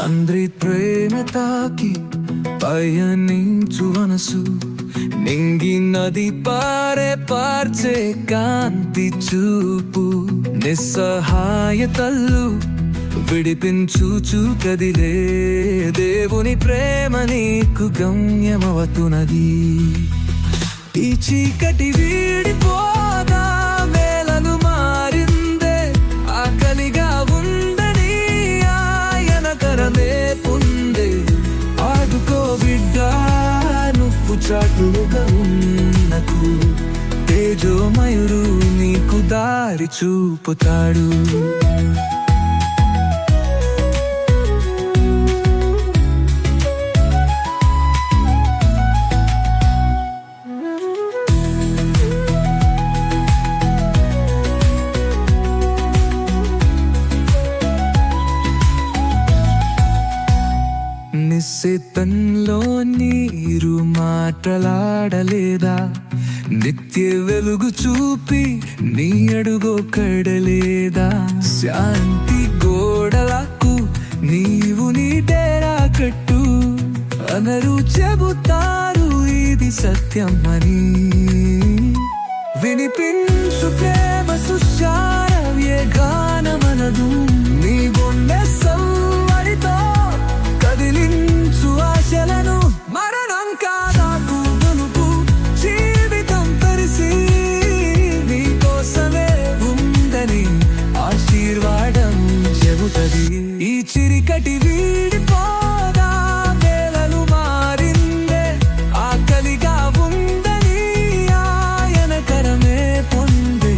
తండ్రి ప్రేమ తాకి పయనించు మనసు నింగి నది పార్చే కాంతి చూపు నిస్సహాయతల్లు విడిపించు కదిలే దేవుని ప్రేమ నీకు గమ్యమవుతున్నది. ఈ చీకటి వీడిపోదా, వేళలు మారిందే, ఆకలిగా ఉందని ఆయన కరమే పొందే. ఆదుకో బిడ్డా, నువ్వు చాటుగా ఉన్నకు తేజోమయుడు నీకు దారి చూపుతాడు. నిశ్శబ్దంలో నీరు మాటలాడలేదా, నిత్య వెలుగు చూపి నీ అడుగు కడలేదా. శాంతి గోడలకు నీవు నీ డేరా కట్టు, అనరు చెబుతారు ఇది సత్యం అని. వినిపించు ప్రేమ సుశారవ్య గానమనదు, నీ గుండె సవ్వడితో కదిలించు ఆశలను. మరణం కాదాకు గొలుపు, జీవితం తరిసి నీ కోసమే ఉందని ఆశీర్వాదం చెబుతది. ఈ చిరికటి వీడిపోదా, వేళలు మారిందే, ఆకలిగా ఉందని ఆయన కరమే పొందే.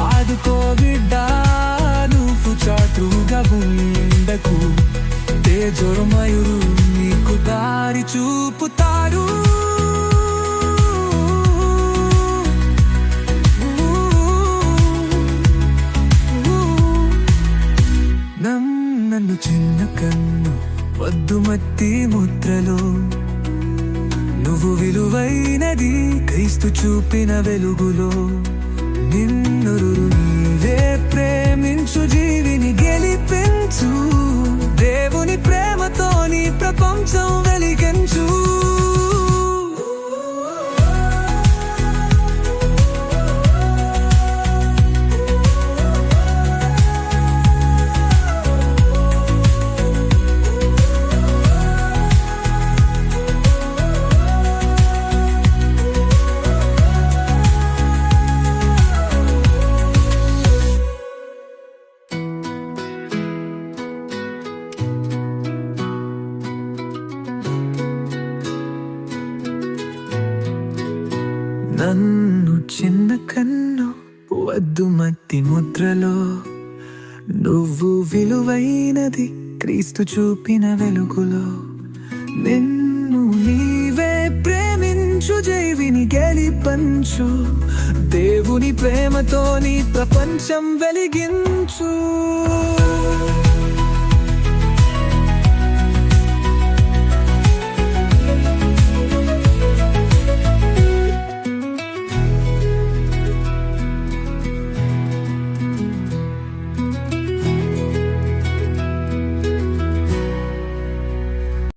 ఆదుకో బిడ్డా, నువ్వు చాటుగా ఉండకు తేజోమయుడు నీకు దారి చూపుతాడు. నన్ను చిన్న కన్ను వద్దు మట్టి ముద్రలో, నువ్వు విలువైనది క్రీస్తు చూపిన వెలుగులో. నిన్ను నీవే ప్రేమించు, జీవిని గెలిపించు, దేవుని ప్రేమతో నీ ప్రపంచం వెలిగించు. నన్ను చిన్న కన్ను వద్దు మట్టి ముద్రలో, నువ్వు విలువైనది క్రీస్తు చూపిన వెలుగులో. నిన్ను నీవే ప్రేమించు, జీవిని గెలిపించు, దేవుని ప్రేమతో నీ ప్రపంచం వెలిగించు.